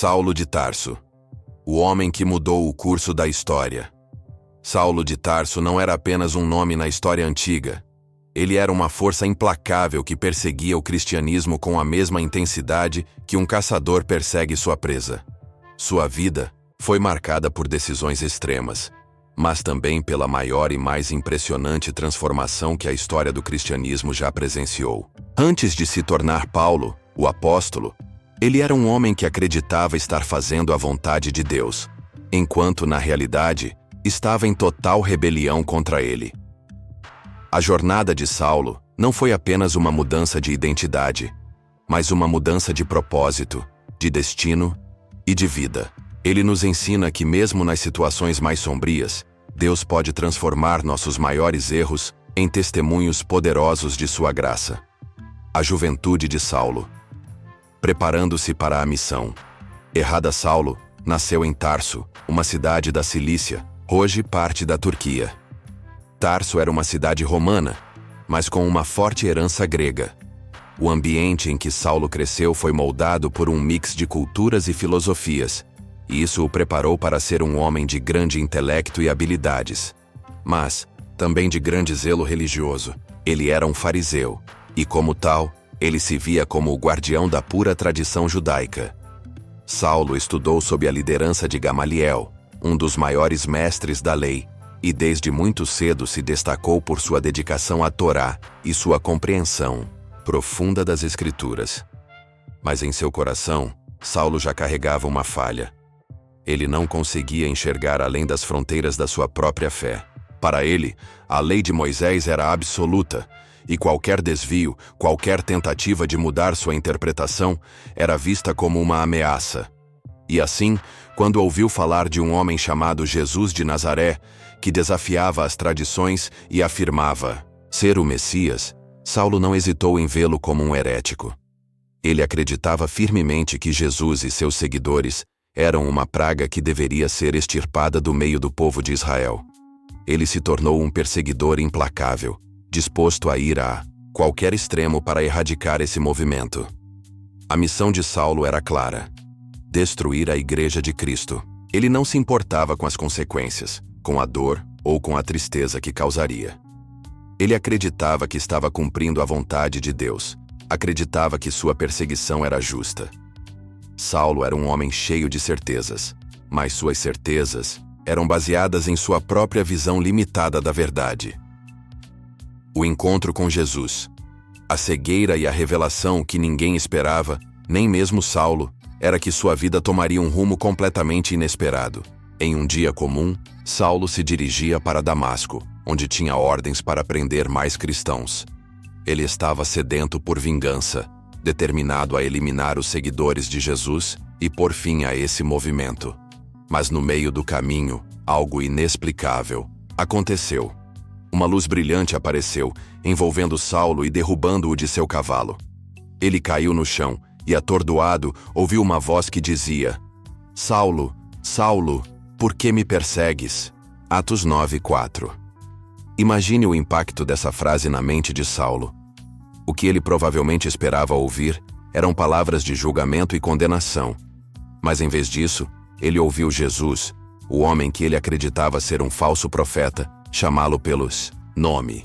Saulo de Tarso, o homem que mudou o curso da história. Saulo de Tarso não era apenas um nome na história antiga. Ele era uma força implacável que perseguia o cristianismo com a mesma intensidade que um caçador persegue sua presa. Sua vida foi marcada por decisões extremas, mas também pela maior e mais impressionante transformação que a história do cristianismo já presenciou. Antes de se tornar Paulo, o apóstolo, ele era um homem que acreditava estar fazendo a vontade de Deus, enquanto, na realidade, estava em total rebelião contra ele. A jornada de Saulo não foi apenas uma mudança de identidade, mas uma mudança de propósito, de destino e de vida. Ele nos ensina que mesmo nas situações mais sombrias, Deus pode transformar nossos maiores erros em testemunhos poderosos de sua graça. A juventude de Saulo. Preparando-se para a missão. Errada Saulo nasceu em Tarso, uma cidade da Cilícia, hoje parte da Turquia. Tarso era uma cidade romana, mas com uma forte herança grega. O ambiente em que Saulo cresceu foi moldado por um mix de culturas e filosofias, e isso o preparou para ser um homem de grande intelecto e habilidades. Mas, também de grande zelo religioso. Ele era um fariseu, e como tal, ele se via como o guardião da pura tradição judaica. Saulo estudou sob a liderança de Gamaliel, um dos maiores mestres da lei, e desde muito cedo se destacou por sua dedicação à Torá e sua compreensão profunda das Escrituras. Mas em seu coração, Saulo já carregava uma falha. Ele não conseguia enxergar além das fronteiras da sua própria fé. Para ele, a lei de Moisés era absoluta, e qualquer desvio, qualquer tentativa de mudar sua interpretação, era vista como uma ameaça. E assim, quando ouviu falar de um homem chamado Jesus de Nazaré, que desafiava as tradições e afirmava ser o Messias, Saulo não hesitou em vê-lo como um herético. Ele acreditava firmemente que Jesus e seus seguidores eram uma praga que deveria ser extirpada do meio do povo de Israel. Ele se tornou um perseguidor implacável, disposto a ir a qualquer extremo para erradicar esse movimento. A missão de Saulo era clara: destruir a Igreja de Cristo. Ele não se importava com as consequências, com a dor ou com a tristeza que causaria. Ele acreditava que estava cumprindo a vontade de Deus. Acreditava que sua perseguição era justa. Saulo era um homem cheio de certezas, mas suas certezas eram baseadas em sua própria visão limitada da verdade. O encontro com Jesus, a cegueira e a revelação que ninguém esperava, nem mesmo Saulo, era que sua vida tomaria um rumo completamente inesperado. Em um dia comum, Saulo se dirigia para Damasco, onde tinha ordens para prender mais cristãos. Ele estava sedento por vingança, determinado a eliminar os seguidores de Jesus e pôr fim a esse movimento. Mas no meio do caminho, algo inexplicável aconteceu. Uma luz brilhante apareceu, envolvendo Saulo e derrubando-o de seu cavalo. Ele caiu no chão e, atordoado, ouviu uma voz que dizia: Saulo, Saulo, por que me persegues? Atos 9:4. Imagine o impacto dessa frase na mente de Saulo. O que ele provavelmente esperava ouvir eram palavras de julgamento e condenação. Mas em vez disso, ele ouviu Jesus, o homem que ele acreditava ser um falso profeta, chamá-lo pelos nome.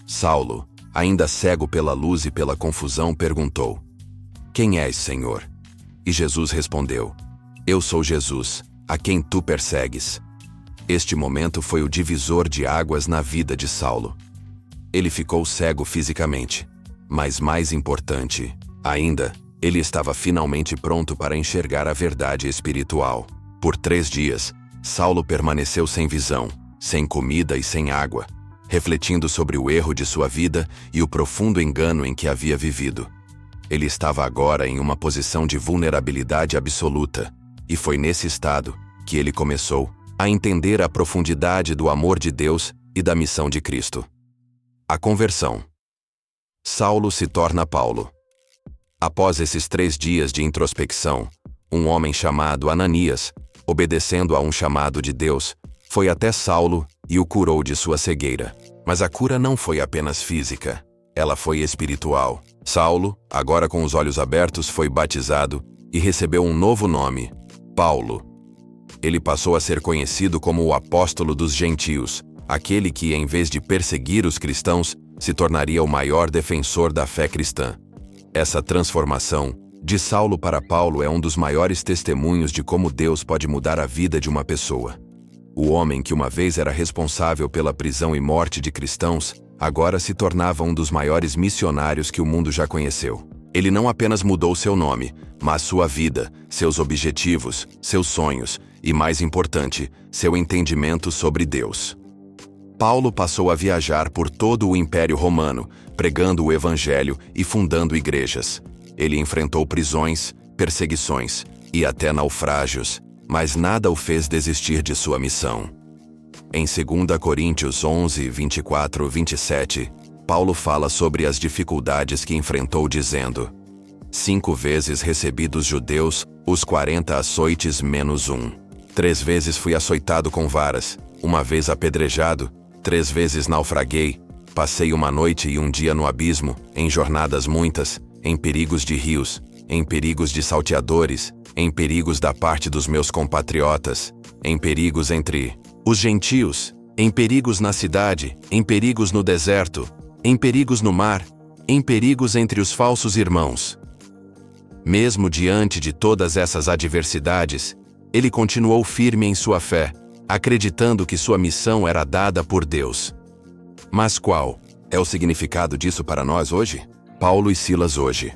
Saulo, ainda cego pela luz e pela confusão, perguntou: Quem és, Senhor? E Jesus respondeu: Eu sou Jesus, a quem tu persegues. Este momento foi o divisor de águas na vida de Saulo. Ele ficou cego fisicamente, mas mais importante ainda, ele estava finalmente pronto para enxergar a verdade espiritual. Por 3 dias, Saulo permaneceu sem visão, sem comida e sem água, refletindo sobre o erro de sua vida e o profundo engano em que havia vivido. Ele estava agora em uma posição de vulnerabilidade absoluta, e foi nesse estado que ele começou a entender a profundidade do amor de Deus e da missão de Cristo. A conversão. Saulo se torna Paulo. Após esses 3 dias de introspecção, um homem chamado Ananias, obedecendo a um chamado de Deus, foi até Saulo e o curou de sua cegueira. Mas a cura não foi apenas física, ela foi espiritual. Saulo, agora com os olhos abertos, foi batizado e recebeu um novo nome, Paulo. Ele passou a ser conhecido como o apóstolo dos gentios, aquele que, em vez de perseguir os cristãos, se tornaria o maior defensor da fé cristã. Essa transformação, de Saulo para Paulo, é um dos maiores testemunhos de como Deus pode mudar a vida de uma pessoa. O homem que uma vez era responsável pela prisão e morte de cristãos, agora se tornava um dos maiores missionários que o mundo já conheceu. Ele não apenas mudou seu nome, mas sua vida, seus objetivos, seus sonhos e, mais importante, seu entendimento sobre Deus. Paulo passou a viajar por todo o Império Romano, pregando o Evangelho e fundando igrejas. Ele enfrentou prisões, perseguições e até naufrágios, mas nada o fez desistir de sua missão. Em 2 Coríntios 11, 24, 27, Paulo fala sobre as dificuldades que enfrentou dizendo: 5 vezes recebi dos judeus os 40 açoites menos 1. 3 vezes fui açoitado com varas, 1 vez apedrejado, 3 vezes naufraguei, passei 1 noite e 1 dia no abismo, em jornadas muitas, em perigos de rios, em perigos de salteadores, em perigos da parte dos meus compatriotas, em perigos entre os gentios, em perigos na cidade, em perigos no deserto, em perigos no mar, em perigos entre os falsos irmãos. Mesmo diante de todas essas adversidades, ele continuou firme em sua fé, acreditando que sua missão era dada por Deus. Mas qual é o significado disso para nós hoje? Paulo e Silas hoje.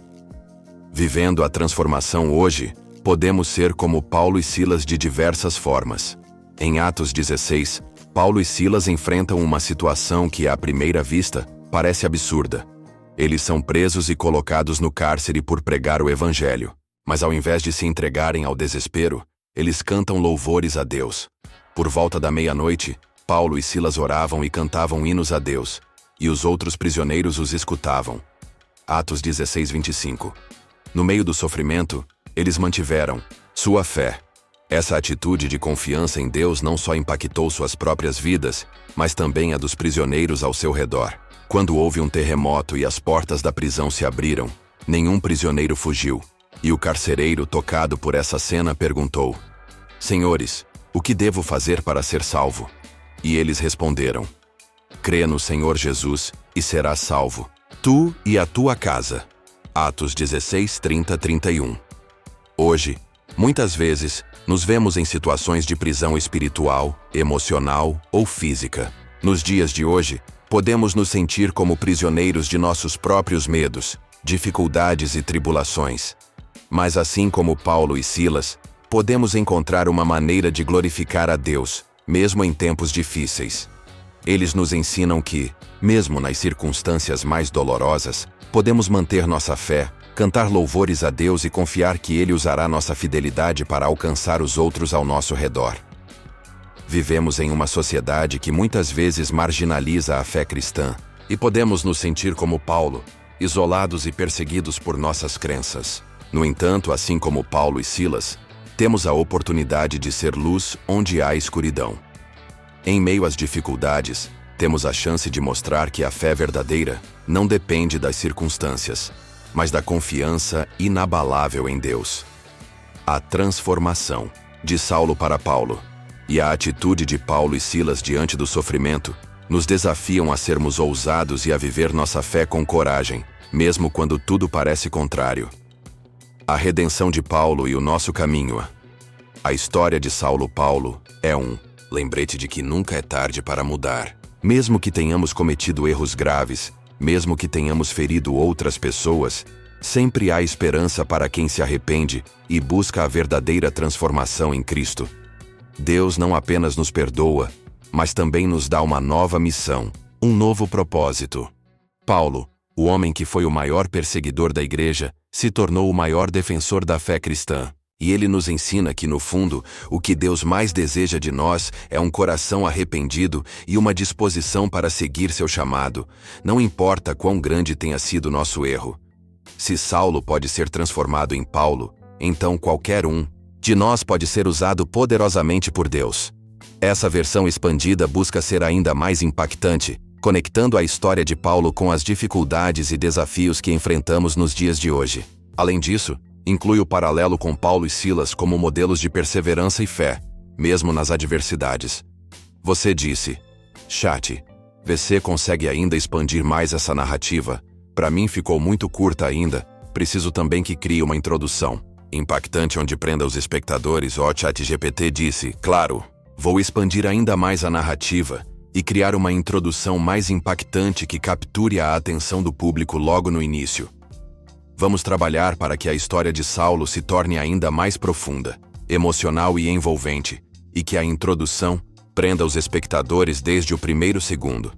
Vivendo a transformação hoje, podemos ser como Paulo e Silas de diversas formas. Em Atos 16, Paulo e Silas enfrentam uma situação que, à primeira vista, parece absurda. Eles são presos e colocados no cárcere por pregar o Evangelho, mas ao invés de se entregarem ao desespero, eles cantam louvores a Deus. Por volta da meia-noite, Paulo e Silas oravam e cantavam hinos a Deus, e os outros prisioneiros os escutavam. Atos 16, 25. No meio do sofrimento, eles mantiveram sua fé. Essa atitude de confiança em Deus não só impactou suas próprias vidas, mas também a dos prisioneiros ao seu redor. Quando houve um terremoto e as portas da prisão se abriram, nenhum prisioneiro fugiu, e o carcereiro, tocado por essa cena, perguntou: Senhores, o que devo fazer para ser salvo? E eles responderam: Crê no Senhor Jesus e serás salvo, tu e a tua casa. Atos 16, 30, 31. Hoje, muitas vezes, nos vemos em situações de prisão espiritual, emocional ou física. Nos dias de hoje, podemos nos sentir como prisioneiros de nossos próprios medos, dificuldades e tribulações. Mas assim como Paulo e Silas, podemos encontrar uma maneira de glorificar a Deus, mesmo em tempos difíceis. Eles nos ensinam que, mesmo nas circunstâncias mais dolorosas, podemos manter nossa fé, cantar louvores a Deus e confiar que Ele usará nossa fidelidade para alcançar os outros ao nosso redor. Vivemos em uma sociedade que muitas vezes marginaliza a fé cristã, e podemos nos sentir como Paulo, isolados e perseguidos por nossas crenças. No entanto, assim como Paulo e Silas, temos a oportunidade de ser luz onde há escuridão. Em meio às dificuldades, temos a chance de mostrar que a fé verdadeira não depende das circunstâncias, mas da confiança inabalável em Deus. A transformação, de Saulo para Paulo, e a atitude de Paulo e Silas diante do sofrimento, nos desafiam a sermos ousados e a viver nossa fé com coragem, mesmo quando tudo parece contrário. A redenção de Paulo e o nosso caminho. A história de Paulo é um lembrete de que nunca é tarde para mudar. Mesmo que tenhamos cometido erros graves, mesmo que tenhamos ferido outras pessoas, sempre há esperança para quem se arrepende e busca a verdadeira transformação em Cristo. Deus não apenas nos perdoa, mas também nos dá uma nova missão, um novo propósito. Paulo, o homem que foi o maior perseguidor da igreja, se tornou o maior defensor da fé cristã. E ele nos ensina que, no fundo, o que Deus mais deseja de nós é um coração arrependido e uma disposição para seguir seu chamado, não importa quão grande tenha sido nosso erro. Se Saulo pode ser transformado em Paulo, então qualquer um de nós pode ser usado poderosamente por Deus. Essa versão expandida busca ser ainda mais impactante, conectando a história de Paulo com as dificuldades e desafios que enfrentamos nos dias de hoje. Além disso, inclui o paralelo com Paulo e Silas como modelos de perseverança e fé, mesmo nas adversidades. Você disse, chat, você consegue ainda expandir mais essa narrativa? Para mim ficou muito curta ainda, preciso também que crie uma introdução impactante onde prenda os espectadores. O ChatGPT disse, claro, vou expandir ainda mais a narrativa e criar uma introdução mais impactante que capture a atenção do público logo no início. Vamos trabalhar para que a história de Saulo se torne ainda mais profunda, emocional e envolvente, e que a introdução prenda os espectadores desde o primeiro segundo.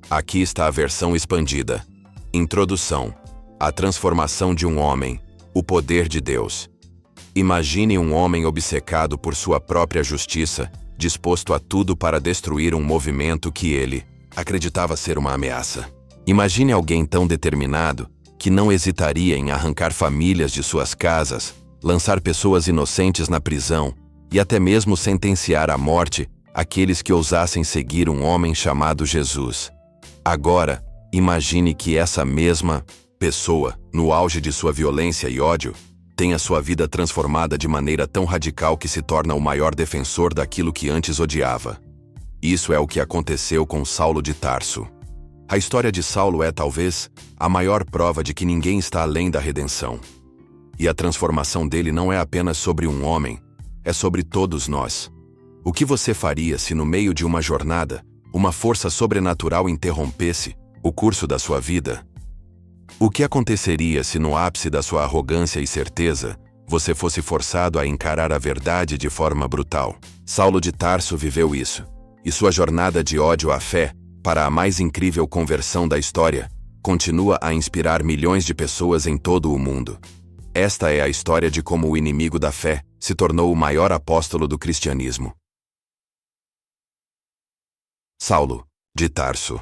Aqui está a versão expandida. Introdução. A transformação de um homem. O poder de Deus. Imagine um homem obcecado por sua própria justiça, disposto a tudo para destruir um movimento que ele acreditava ser uma ameaça. Imagine alguém tão determinado que não hesitaria em arrancar famílias de suas casas, lançar pessoas inocentes na prisão e até mesmo sentenciar à morte aqueles que ousassem seguir um homem chamado Jesus. Agora, imagine que essa mesma pessoa, no auge de sua violência e ódio, tenha sua vida transformada de maneira tão radical que se torna o maior defensor daquilo que antes odiava. Isso é o que aconteceu com Saulo de Tarso. A história de Saulo é, talvez, a maior prova de que ninguém está além da redenção. E a transformação dele não é apenas sobre um homem, é sobre todos nós. O que você faria se no meio de uma jornada, uma força sobrenatural interrompesse o curso da sua vida? O que aconteceria se no ápice da sua arrogância e certeza, você fosse forçado a encarar a verdade de forma brutal? Saulo de Tarso viveu isso, e sua jornada de ódio à fé, para a mais incrível conversão da história, continua a inspirar milhões de pessoas em todo o mundo. Esta é a história de como o inimigo da fé se tornou o maior apóstolo do cristianismo. Saulo de Tarso.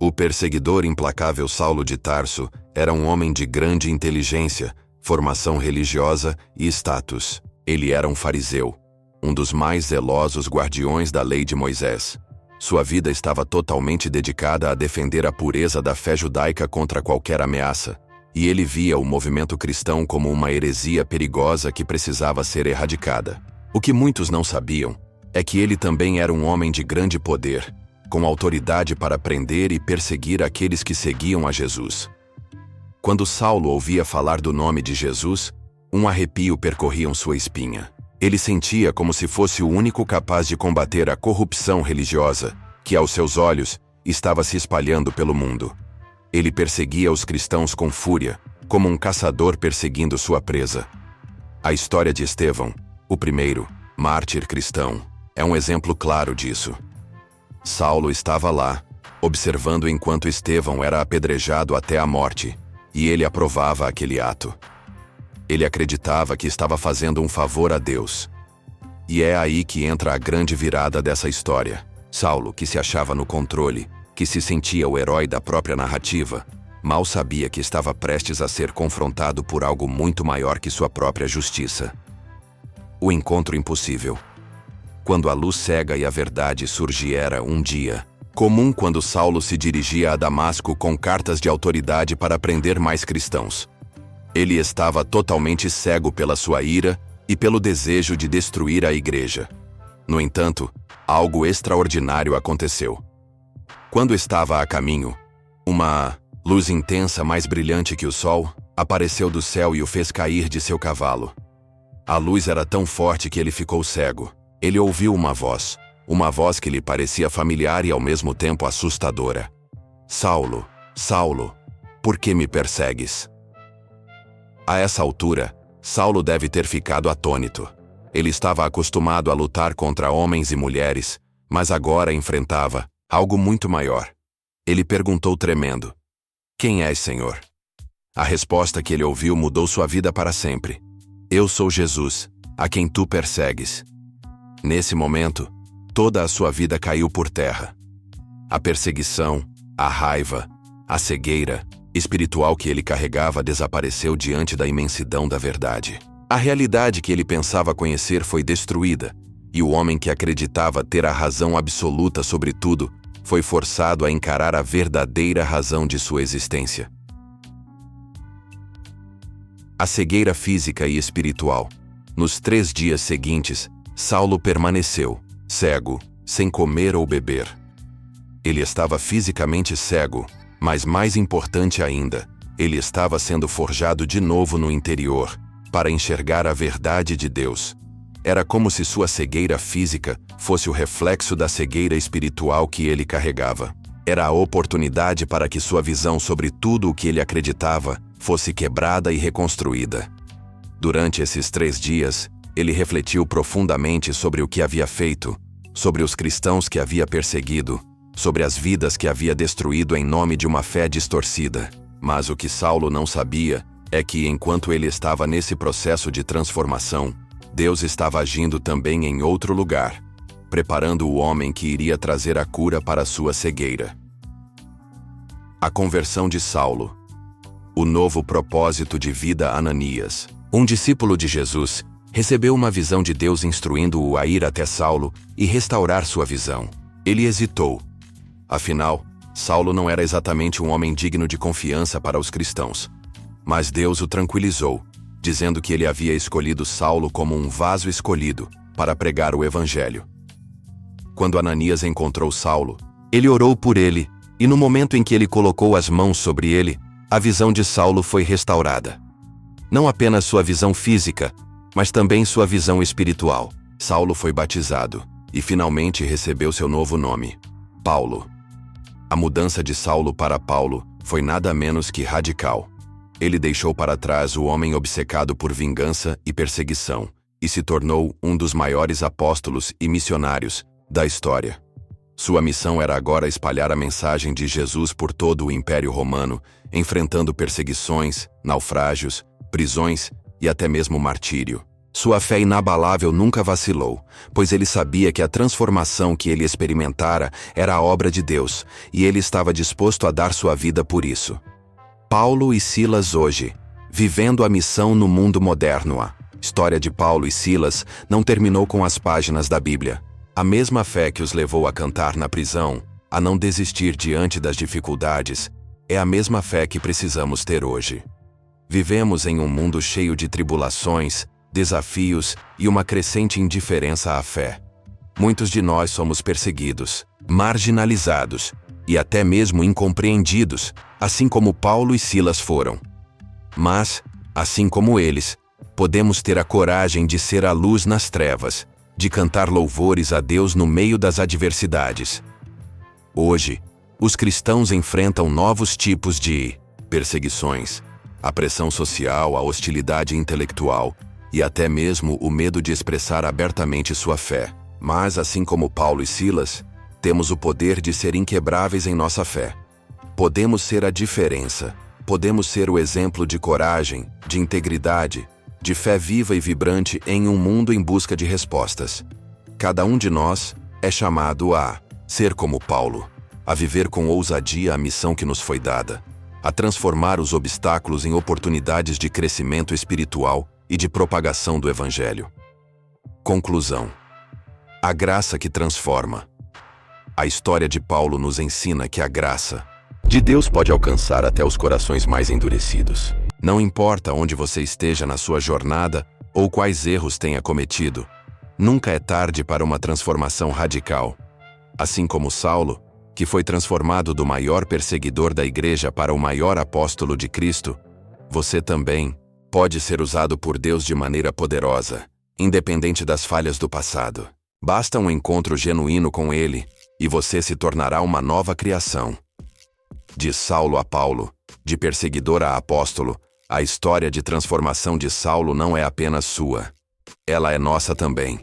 O perseguidor implacável Saulo de Tarso era um homem de grande inteligência, formação religiosa e status. Ele era um fariseu, um dos mais zelosos guardiões da lei de Moisés. Sua vida estava totalmente dedicada a defender a pureza da fé judaica contra qualquer ameaça, e ele via o movimento cristão como uma heresia perigosa que precisava ser erradicada. O que muitos não sabiam é que ele também era um homem de grande poder, com autoridade para prender e perseguir aqueles que seguiam a Jesus. Quando Saulo ouvia falar do nome de Jesus, um arrepio percorria sua espinha. Ele sentia como se fosse o único capaz de combater a corrupção religiosa, que aos seus olhos estava se espalhando pelo mundo. Ele perseguia os cristãos com fúria, como um caçador perseguindo sua presa. A história de Estevão, o primeiro mártir cristão, é um exemplo claro disso. Saulo estava lá, observando enquanto Estevão era apedrejado até a morte, e ele aprovava aquele ato. Ele acreditava que estava fazendo um favor a Deus. E é aí que entra a grande virada dessa história. Saulo, que se achava no controle, que se sentia o herói da própria narrativa, mal sabia que estava prestes a ser confrontado por algo muito maior que sua própria justiça. O encontro impossível. Quando a luz cega e a verdade surge era um dia comum quando Saulo se dirigia a Damasco com cartas de autoridade para prender mais cristãos. Ele estava totalmente cego pela sua ira e pelo desejo de destruir a igreja. No entanto, algo extraordinário aconteceu. Quando estava a caminho, uma luz intensa mais brilhante que o sol apareceu do céu e o fez cair de seu cavalo. A luz era tão forte que ele ficou cego. Ele ouviu uma voz que lhe parecia familiar e ao mesmo tempo assustadora. Saulo, Saulo, por que me persegues? A essa altura, Saulo deve ter ficado atônito. Ele estava acostumado a lutar contra homens e mulheres, mas agora enfrentava algo muito maior. Ele perguntou tremendo: Quem és, Senhor? A resposta que ele ouviu mudou sua vida para sempre. Eu sou Jesus, a quem tu persegues. Nesse momento, toda a sua vida caiu por terra. A perseguição, a raiva, a cegueira espiritual que ele carregava desapareceu diante da imensidão da verdade. A realidade que ele pensava conhecer foi destruída, e o homem que acreditava ter a razão absoluta sobre tudo foi forçado a encarar a verdadeira razão de sua existência. A cegueira física e espiritual. Nos 3 dias seguintes, Saulo permaneceu cego, sem comer ou beber. Ele estava fisicamente cego, mas mais importante ainda, ele estava sendo forjado de novo no interior, para enxergar a verdade de Deus. Era como se sua cegueira física fosse o reflexo da cegueira espiritual que ele carregava. Era a oportunidade para que sua visão sobre tudo o que ele acreditava fosse quebrada e reconstruída. Durante esses 3 dias, ele refletiu profundamente sobre o que havia feito, sobre os cristãos que havia perseguido, sobre as vidas que havia destruído em nome de uma fé distorcida. Mas o que Saulo não sabia é que, enquanto ele estava nesse processo de transformação, Deus estava agindo também em outro lugar, preparando o homem que iria trazer a cura para sua cegueira. A conversão de Saulo. O novo propósito de vida. Ananias, um discípulo de Jesus, recebeu uma visão de Deus instruindo-o a ir até Saulo e restaurar sua visão. Ele hesitou. Afinal, Saulo não era exatamente um homem digno de confiança para os cristãos. Mas Deus o tranquilizou, dizendo que ele havia escolhido Saulo como um vaso escolhido para pregar o evangelho. Quando Ananias encontrou Saulo, ele orou por ele, e no momento em que ele colocou as mãos sobre ele, a visão de Saulo foi restaurada. Não apenas sua visão física, mas também sua visão espiritual. Saulo foi batizado e finalmente recebeu seu novo nome, Paulo. A mudança de Saulo para Paulo foi nada menos que radical. Ele deixou para trás o homem obcecado por vingança e perseguição e se tornou um dos maiores apóstolos e missionários da história. Sua missão era agora espalhar a mensagem de Jesus por todo o Império Romano, enfrentando perseguições, naufrágios, prisões e até mesmo martírio. Sua fé inabalável nunca vacilou, pois ele sabia que a transformação que ele experimentara era a obra de Deus, e ele estava disposto a dar sua vida por isso. Paulo e Silas hoje, vivendo a missão no mundo moderno. A história de Paulo e Silas não terminou com as páginas da Bíblia. A mesma fé que os levou a cantar na prisão, a não desistir diante das dificuldades, é a mesma fé que precisamos ter hoje. Vivemos em um mundo cheio de tribulações, desafios e uma crescente indiferença à fé. Muitos de nós somos perseguidos, marginalizados e até mesmo incompreendidos, assim como Paulo e Silas foram. Mas, assim como eles, podemos ter a coragem de ser a luz nas trevas, de cantar louvores a Deus no meio das adversidades. Hoje, os cristãos enfrentam novos tipos de perseguições, a pressão social, a hostilidade intelectual e até mesmo o medo de expressar abertamente sua fé. Mas, assim como Paulo e Silas, temos o poder de ser inquebráveis em nossa fé. Podemos ser a diferença, podemos ser o exemplo de coragem, de integridade, de fé viva e vibrante em um mundo em busca de respostas. Cada um de nós é chamado a ser como Paulo, a viver com ousadia a missão que nos foi dada, a transformar os obstáculos em oportunidades de crescimento espiritual e de propagação do Evangelho. Conclusão. A graça que transforma. A história de Paulo nos ensina que a graça de Deus pode alcançar até os corações mais endurecidos. Não importa onde você esteja na sua jornada ou quais erros tenha cometido, nunca é tarde para uma transformação radical. Assim como Saulo, que foi transformado do maior perseguidor da igreja para o maior apóstolo de Cristo, você também pode ser usado por Deus de maneira poderosa, independente das falhas do passado. Basta um encontro genuíno com Ele, e você se tornará uma nova criação. De Saulo a Paulo, de perseguidor a apóstolo, a história de transformação de Saulo não é apenas sua. Ela é nossa também.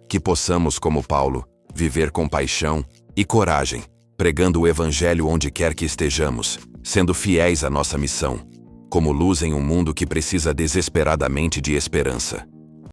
Que possamos, como Paulo, viver com paixão e coragem, pregando o Evangelho onde quer que estejamos, sendo fiéis à nossa missão, como luz em um mundo que precisa desesperadamente de esperança.